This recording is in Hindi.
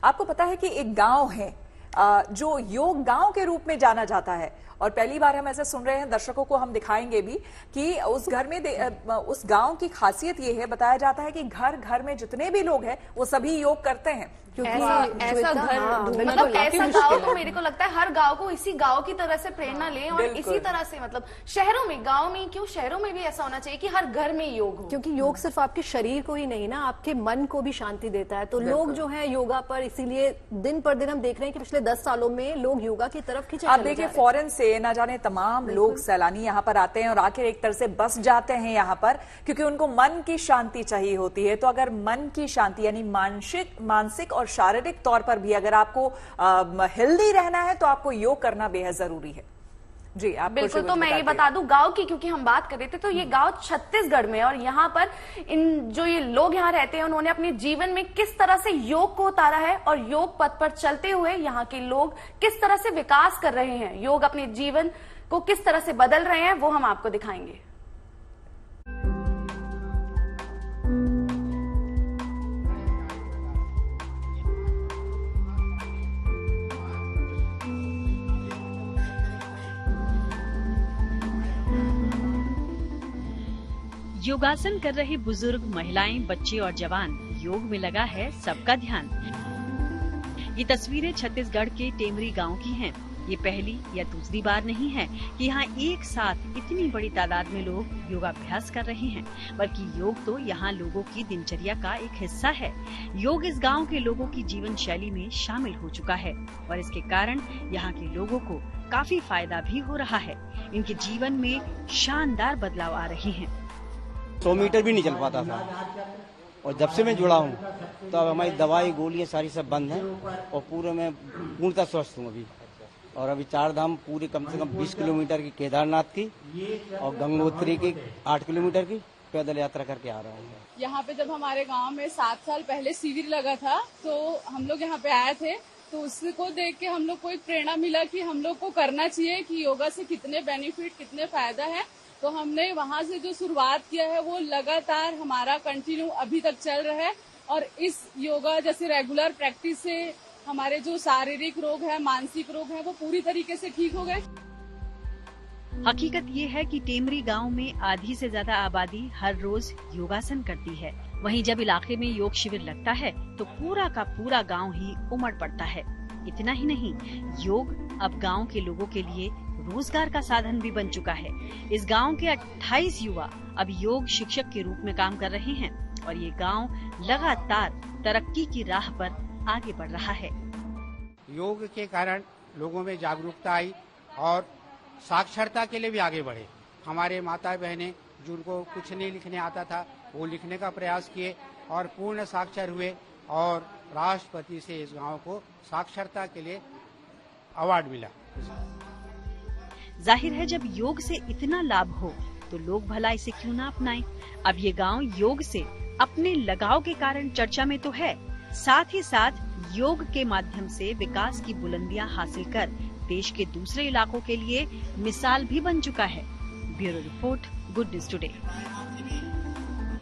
आपको पता है कि एक गांव है जो योग गांव के रूप में जाना जाता है और पहली बार हम ऐसे सुन रहे हैं। दर्शकों को हम दिखाएंगे भी कि उस घर में उस गांव की खासियत ये है, बताया जाता है कि घर घर में जितने भी लोग हैं वो सभी योग करते हैं। ऐसा घर मतलब ऐसा गांव तो मेरे को लगता है हर गांव को इसी गांव की तरह से प्रेरणा लें और इसी तरह से मतलब शहरों में, गांव में क्यों, शहरों में भी ऐसा होना चाहिए कि हर घर में योग हो, क्योंकि योग सिर्फ आपके शरीर को ही नहीं ना, आपके मन को भी शांति देता है। तो लोग जो है योगा पर, इसीलिए दिन पर दिन हम देख रहे हैं कि पिछले 10 सालों में लोग योगा की तरफ खिंचे। आप देखिए फॉरेन से न जाने तमाम लोग सैलानी यहाँ पर आते हैं और आखिर एक तरह से बस जाते हैं यहाँ पर, क्योंकि उनको मन की शांति चाहिए होती है। तो अगर मन की शांति यानी मानसिक और शारीरिक तौर पर भी अगर आपको हेल्दी रहना है तो आपको योग करना बेहद जरूरी है। जी आप बिल्कुल। तो मैं ये बता दूं गांव की, क्योंकि हम बात कर रहे थे, तो ये गांव छत्तीसगढ़ में, और यहाँ पर जो ये लोग यहाँ रहते हैं उन्होंने अपने जीवन में किस तरह से योग को उतारा है और योग पथ पर चलते हुए यहाँ के लोग किस तरह से विकास कर रहे हैं, योग अपने जीवन को किस तरह से बदल रहे हैं, वो हम आपको दिखाएंगे। योगासन कर रहे बुजुर्ग, महिलाएं, बच्चे और जवान, योग में लगा है सबका ध्यान। ये तस्वीरें छत्तीसगढ़ के टेमरी गांव की हैं। ये पहली या दूसरी बार नहीं है कि यहाँ एक साथ इतनी बड़ी तादाद में लोग योगाभ्यास कर रहे हैं, बल्कि योग तो यहाँ लोगों की दिनचर्या का एक हिस्सा है। योग इस गांव के लोगों की जीवन शैली में शामिल हो चुका है और इसके कारण यहाँ के लोगों को काफी फायदा भी हो रहा है। इनके जीवन में शानदार बदलाव आ रहे हैं। 100 मीटर भी नहीं चल पाता था और जब से मैं जुड़ा हूँ तो अब हमारी दवाई गोलियाँ सारी सब बंद हैं और पूरे में पूर्णतः स्वस्थ हूँ अभी। और अभी 4 धाम पूरी कम से कम 20 किलोमीटर की केदारनाथ की और गंगोत्री की 8 किलोमीटर की पैदल यात्रा करके आ रहा हूँ। यहाँ पे जब हमारे गांव में 7 साल पहले शिविर लगा था तो हम लोग यहाँ पे आए थे, तो उसको देख के हम लोग को एक प्रेरणा मिला कि हम लोग को करना चाहिए कि योगा से कितने बेनिफिट, कितने फायदा है। तो हमने वहाँ से जो शुरुआत किया है वो लगातार हमारा कंटिन्यू अभी तक चल रहा है और इस योगा जैसे रेगुलर प्रैक्टिस से हमारे जो शारीरिक रोग है, मानसिक रोग है, वो पूरी तरीके से ठीक हो गए। हकीकत ये है कि टेमरी गांव में आधी से ज्यादा आबादी हर रोज योगासन करती है। वहीं जब इलाके में योग शिविर लगता है तो पूरा का पूरा गांव ही उमड़ पड़ता है। इतना ही नहीं, योग अब गांव के लोगों के लिए रोजगार का साधन भी बन चुका है। इस गांव के 28 युवा अब योग शिक्षक के रूप में काम कर रहे हैं और ये गांव लगातार तरक्की की राह पर आगे बढ़ रहा है। योग के कारण लोगों में जागरूकता आई और साक्षरता के लिए भी आगे बढ़े। हमारे माता बहनें जिनको कुछ नहीं लिखने आता था वो लिखने का प्रयास किए और पूर्ण साक्षर हुए और राष्ट्रपति से इस गांव को साक्षरता के लिए अवार्ड मिला। जाहिर है जब योग से इतना लाभ हो तो लोग भला इसे क्यों ना अपनाएं। अब ये गांव योग से अपने लगाव के कारण चर्चा में तो है, साथ ही साथ योग के माध्यम से विकास की बुलंदियां हासिल कर देश के दूसरे इलाकों के लिए मिसाल भी बन चुका है। Bureau report, good news today.